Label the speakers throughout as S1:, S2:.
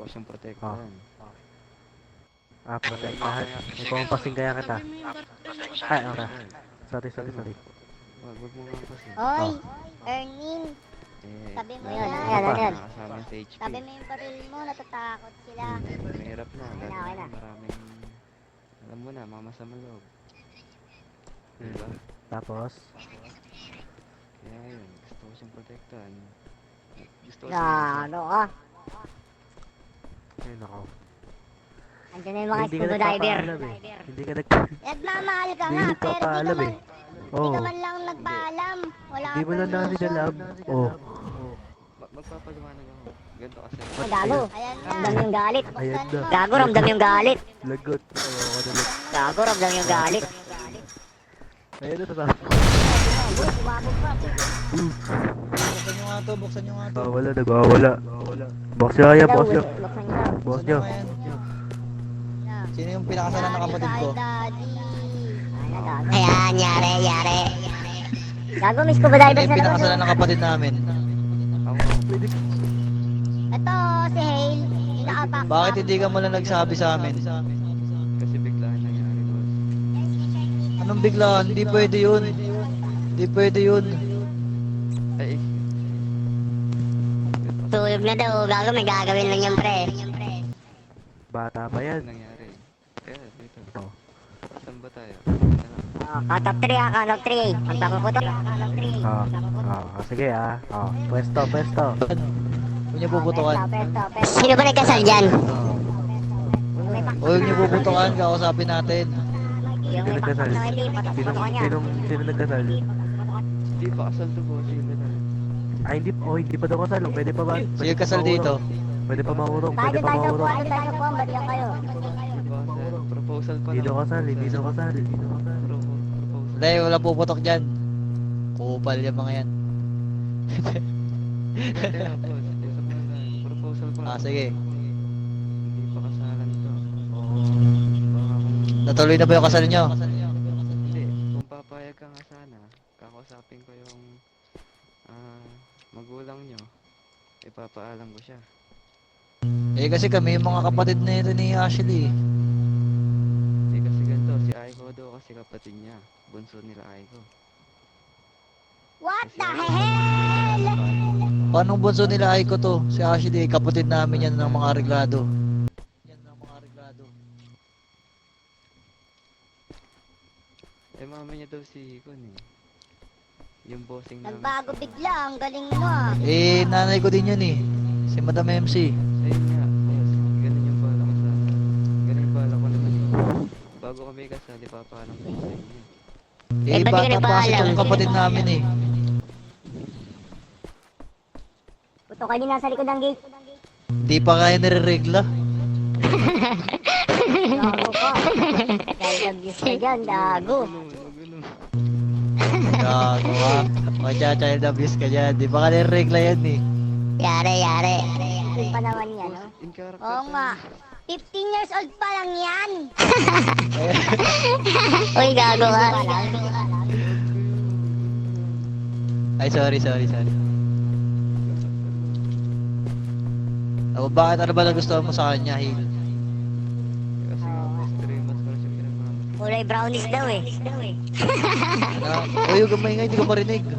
S1: siyang
S2: Oh.
S1: protektahan.
S2: Protektahan. May pumampasing kaya kita. Ay, ora.
S1: Ay,
S2: Sorry.
S1: wag mo nga kasi.
S3: Hoy,
S2: Oh.
S3: Erning,
S1: Eh,
S3: sabi mo
S1: lalo
S3: yan.
S1: na
S2: Ano pa?
S1: nakakasama sa HP.
S3: Sabi mo yung baril mo, natatakot sila.
S1: Mahirap na, lalo
S3: Okay
S1: na
S3: na.
S1: maraming, alam mo na, mamasamang loob. Diba?
S2: Tapos,
S1: Kaya yun, gusto ko siyang protektahan. Gusto ko din siya.
S3: Ano ka?
S2: ay nako.
S3: Andiyan na yung mga
S2: Hindi ka
S3: scuba diver.
S2: nagpapaalam eh. Hindi ka
S3: Nagmamahal ka
S2: Hindi
S3: nga,
S2: ka
S3: pero di ka
S2: nagpapaalam
S3: man,
S2: eh.
S3: di
S2: Oo.
S3: ka man lang nagpaalam. Wala
S2: Hindi
S3: ka
S2: mo lang namin
S3: permission.
S2: alam. Oh.
S1: Magpapaliwanag ako. Ganito kasi.
S3: Ay, gago. Ayan na. Ramdam yung galit.
S2: Ayan na.
S3: Gago, ramdam yung galit.
S2: Lagot. Ayoko na lang.
S3: Gago, ramdam yung galit.
S2: Ayan na, tatapos.
S3: Sumabog pa.
S4: Buksan nyo nga to, buksan nyo nga to.
S2: Nagwawala. Boss nyo kaya, boss nyo.
S3: Buksan nyo.
S2: Boss
S4: Buksan
S2: nyo.
S4: nyo nga yan. Sino yung pinakasalan ng kapatid ko?
S3: Ayan, yare. Gago, may scuba diver
S4: Sino yung
S3: sa
S4: pinakasalan
S3: labas.
S4: ng kapatid namin?
S1: Ako,
S3: Ito, si Hale. Yung nakapak.
S4: Bakit hindi ka mo lang nagsabi sa amin?
S1: kasi biglaan nangyari, boss.
S4: Anong biglaan? Hindi pwede yun. Hindi pwede yun.
S1: Ay,
S3: Tulog na daw. Gago, may gagawin lang yung pre.
S2: Bata pa yan.
S1: nangyari. Kaya, dito.
S2: Oh.
S1: Saan ba tayo?
S3: Cut of 3 cut of 3. Ang tako ko to.
S2: Sige Pwesto.
S4: Huwag niyo puputukan.
S3: Sino ba nagkasal dyan?
S4: Huwag niyo puputukan, kausapin natin.
S2: Sino nagkasal? Sino nagkasal?
S1: Hindi pa kasal to, boss. Hindi na.
S2: Ay, hindi pa daw kasal. Pwede pa ba?
S4: Sige, kasal dito.
S2: Pwede pa maurong.
S3: Tayo po, balikan kayo.
S1: Hindi pa kasal. Proposal pa
S2: Hindi daw kasal.
S1: Proposal.
S4: Hindi, wala puputok dyan. Kupal yung mga yan.
S1: Kaya, boss. Isa pa na. Proposal pa lang.
S4: Sige.
S1: Hindi pa kasalan to. Baka
S4: Natuloy na ba yung kasal nyo?
S1: hindi. Kung papayag ka nga sana, kakausapin ko yung magulang nyo. Ipapaalam ko siya.
S4: Eh kasi kami yung mga kapatid na ito ni Ashley.
S1: Eh kasi ganito, si Aiko daw kasi kapatid niya. Bunso nila Aiko.
S3: What
S1: Eh, si
S3: the
S1: Aiko,
S3: hell?
S4: Paano bunso nila Aiko to? Si Ashley, kapatid namin yan ng mga reglado. Yan ng mga reglado.
S1: Eh mama niya daw si Kun eh. Yung bossing namin.
S3: Nagbago bigla. Ang galing mo ah.
S4: Eh, nanay ko din yun eh. Si Madam MC.
S1: Ayun nga, boss. Ganun yung bala ko sana. Ganun yung bala ko naman eh. Bago kami kasal, ipapaalam ko sa inyo.
S4: Eh,
S3: ba't di ka
S4: bata pa kasi
S3: nagpaalam?
S4: itong kapatid namin eh.
S3: Puto kayo nasa likod ng gate.
S4: Di pa kaya nire-regla.
S3: Gago ka. Dahil abuse ka dyan, gago.
S4: Gago ka. Magcha-child abuse ka dyan. Di pa ka nire-regla yan eh.
S3: Yare. Yung pa naman yan, no?
S1: In character
S3: Oo
S1: pa
S3: nga.
S1: yun.
S3: 15 years old pa lang yan. Uy, gago ka.
S4: Ay, sorry. Oh, bakit ano ba nagustuhan mo sa kanya, Hil?
S1: Kasi nga, boss, 3 months ko na siya pinagmamahal.
S3: Kulay brownies daw eh.
S4: Uy, huwag kang maingay, hindi ko marinig.
S1: 3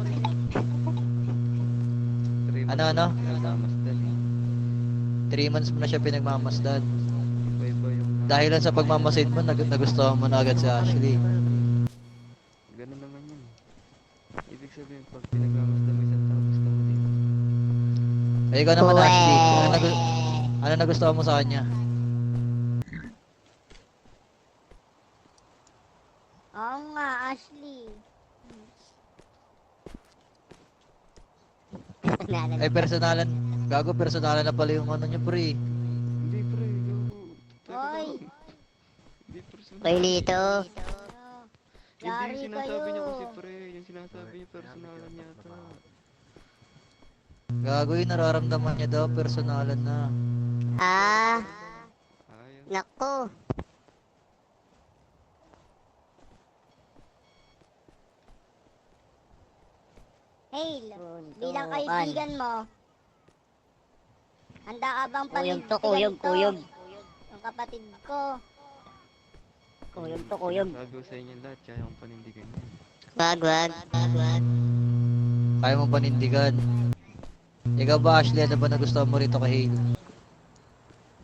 S1: months
S4: Ano?
S1: pinagmamasdan eh.
S4: 3 months mo na siya pinagmamasdan.
S1: Iba-iba yung...
S4: Dahil lang sa pagmamasid mo, nagustuhan mo na agad si Ashley.
S1: Ganun naman yun. Ibig sabihin, pag pinagmamasdan mo isang tao, gusto mo din.
S4: Eh, ikaw naman, Ashley. Ano nagustuhan mo sa kanya?
S3: Oo nga, Ashley.
S4: Eh, personalan. Gago, personalan na pala yung ano niya, pre.
S1: Hindi, pre.
S3: Hoy.
S1: Hindi, personal.
S3: Koy Lito.
S1: Hindi yung sinasabi niya kasi, pre. Yung sinasabi niya, personalan yata.
S4: Gago yung nararamdaman niya daw, personalan na.
S1: Ayun.
S3: Nako. Hey, bilang kaibigan mo, Handa ka bang
S5: Kuyog to,
S3: panindigan
S5: kuyog, kuyog.
S3: Yung kapatid ko.
S5: Kuyog to, kuyog.
S1: Sabi ko sa inyo lahat, kaya akong panindigan yan.
S5: Wag, wag.
S4: Kaya mo panindigan. Ikaw ba, Ashley, ano ba nagustuhan mo rito kay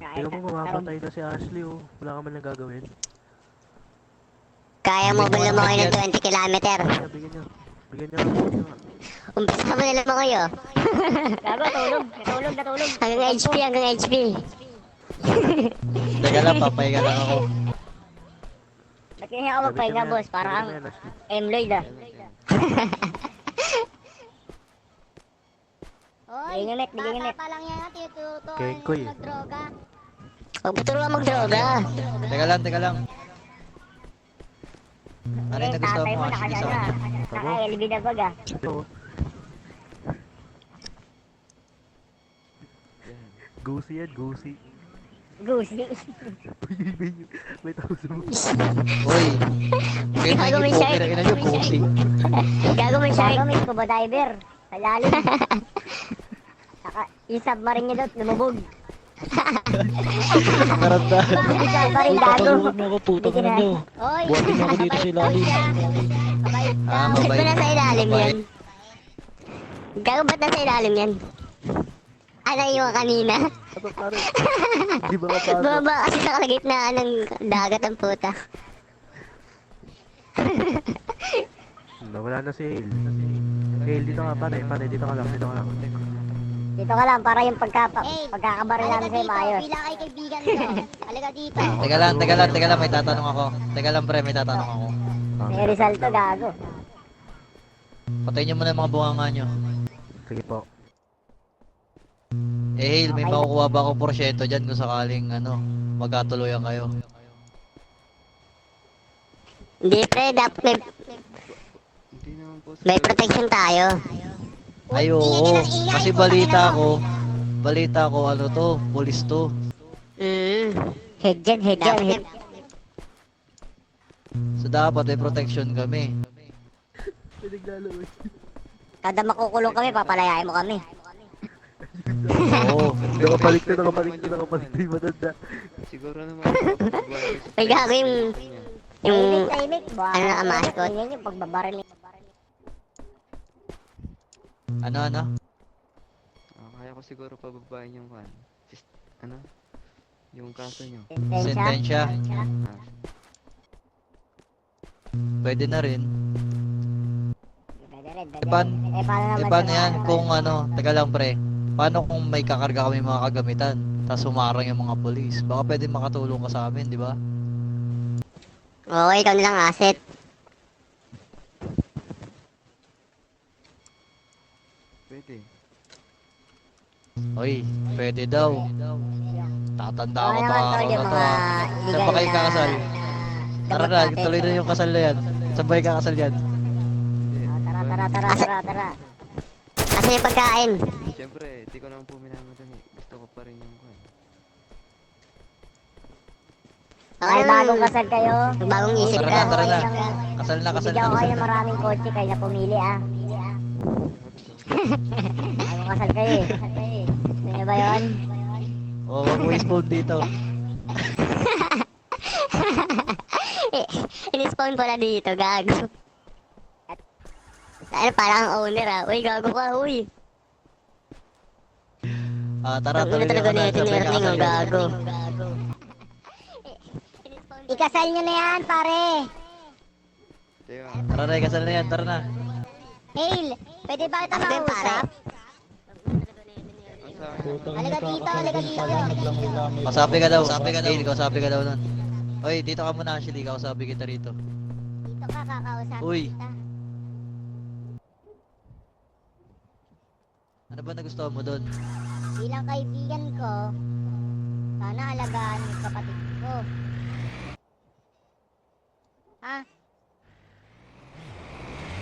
S4: Hale?
S2: Tingnan mo, mamamatay na si Ashley, oh. Wala ka man nagagawin.
S5: Kaya mo ba lumakay ng 20 kilometer?
S2: Bigyan niyo. Bigyan niyo. Bigyan niyo.
S5: Umpisa mo na lumakay, oh.
S3: Gago, tulog. Natulog, natulog.
S5: Hanggang HP, hanggang HP.
S4: Teka lang, papahinga lang ako.
S3: Nagkihinga ako magpahinga, boss. Parang
S2: Bigyan mo yan, Ashley.
S3: M-Lloyd ah.
S1: Kaya lang,
S3: Oy,
S5: Bigyan yung net, bigyan yung net.
S3: bata pa lang yan. Tinututuan
S2: Kenkoy,
S3: yung
S2: eh.
S3: nagdroga.
S5: Huwag mo turuan magdroga.
S4: Teka lang. Ano yung nagustuhan
S3: Tatay
S4: mo,
S3: mo
S4: Ashley, sa
S3: nakasana.
S4: kanya?
S3: Naka-LB na bag ah.
S2: Ito, oh.
S1: yan.
S2: Goosey yan, goosey.
S3: Goosey.
S2: May tauso mo.
S4: Uy, kayo
S5: Gago, may
S4: po,
S5: shark.
S4: kailangan nyo, pusi.
S5: Gago mo siya.
S3: Gago, may scuba diver. Sa lalim. Yung submarine niya doon, lumubog.
S4: Karanda.
S3: Yung submarine, gago.
S4: Pagkaluwag mo ako, putang na nyo.
S3: Oy,
S4: Buhatin mo ako dito sa ilalim.
S3: Kabait
S4: Ah,
S3: daw.
S5: Ba't ba
S4: mabait.
S5: nasa ilalim
S4: Mabait.
S5: yan? Gago, ba't nasa ilalim yan? Ano yung kanina?
S2: Ano, pare? Di ba kapasok?
S5: Bumaba kasi sa kalagitnaan ng dagat ang puta.
S2: Nawala na si Hale. Hale, dito ka, pare. Pare, dito ka lang. Dito ka lang.
S3: Dito ka lang, para yung pagkakabaril namin sa'yo maayos.
S5: Bilang kay kaibigan ko. Alaga dito.
S4: Teka lang, may tatanong ako. Teka lang, pre, may tatanong ako.
S3: May result to, gago.
S4: Patayin nyo muna yung mga bunganga nyo.
S2: Sige po.
S4: Eh, Hale, may makukuha ba akong porsyento dyan kung sakaling, magkatuloyan kayo?
S5: Hindi pre, dapat
S1: Hindi naman po
S5: may protection tayo.
S4: Ay, oo. Kasi balita ko, ano to, pulis to.
S3: Head dyan, head dyan,
S5: Dapat
S3: head.
S4: So, dapat may protection kami.
S2: Pinaglalaway.
S3: Kada makukulong kami, papalayain mo kami.
S4: Oo.
S2: Nakapalik na matanda.
S1: Siguro naman mapapagawa ko sa
S5: May gago yung
S3: Tahimik, buha.
S5: ano na mascot.
S3: Yan yung pagbabaril.
S4: Ano?
S1: Kaya ko siguro pababain yung yung kaso nyo.
S3: Sentensya.
S4: Sentensya.
S1: Ah,
S4: Pwede na rin.
S3: Pwede rin, pwede
S4: Paano-
S3: rin. Paano naman
S4: Paano
S3: sa-
S4: yan kung teka lang pre. Paano kung may kakarga kami mga kagamitan, tapos humarang yung mga polis? Baka pwede makatulong ka sa amin, di ba?
S5: Oo, ikaw na lang asset.
S1: pwede.
S4: Oy, pwede daw. Tatanda ako
S3: Oo
S4: pa
S3: naman,
S4: ako
S3: tol,
S4: na
S3: yung
S4: to.
S3: mga
S4: Saan ba kayo
S3: illegal na
S4: kakasal? Tara
S3: gamot
S4: na,
S3: natin.
S4: tuloy na yung kasal na yan. Saan ba kayo kakasal yan?
S1: Hindi,
S3: Tara.
S5: Asan yung pagkain?
S1: Siyempre, di ko naman po minamadali. Gusto ko pa rin yung kwan.
S3: Ay, bagong kasal kayo.
S5: Bagong isip
S4: Tara
S5: ka.
S4: na, tara na. Kasal na, kasal
S3: Bigyan
S4: na.
S3: ko kayo ng maraming kotse kayo na pumili ah. Bagong kasal kayo eh. Gusto nyo ba yun?
S4: Oo, wag mo i-spawn dito.
S5: In-spawn pala dito, gago. Ano, parang ang owner ah. Uy, gago ka, uy.
S4: Tara,
S5: Ang
S4: tuloy
S5: ina talaga
S4: na
S5: nito ni Erning, oh, gago.
S3: Ikasal nyo na yan, pare.
S1: Teka,
S4: Tara na, kasal na yan, tara na.
S3: Hail, pwede ba kita
S5: Ako din, pare.
S3: mausap?
S1: ang sa akin,
S3: Halika dito.
S4: Kasabi ka daw, kasabi ka daw nun. Oy, dito ka muna Ashley, kasabi kita rito.
S3: Dito ka, kakausap
S4: Uy.
S3: kita.
S4: Ano ba nagustuhan mo doon?
S3: Bilang kaibigan ko, sana alagaan yung kapatid ko. Ha?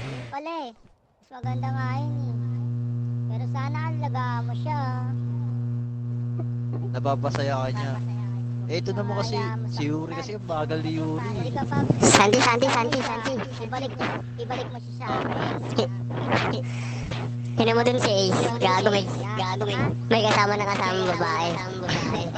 S3: Hindi pala eh. Mas maganda nga yun eh. Pero sana alagaan mo siya.
S4: Napapasaya ka niya. Eh, ito naman kasi, si Yuri kasi, ang bagal ni Yuri.
S3: Hindi ka pa.
S5: Santi.
S3: Ibalik mo siya sa akin.
S5: Tinan mo dun si Ace. Gago may kasama na kasamang babae.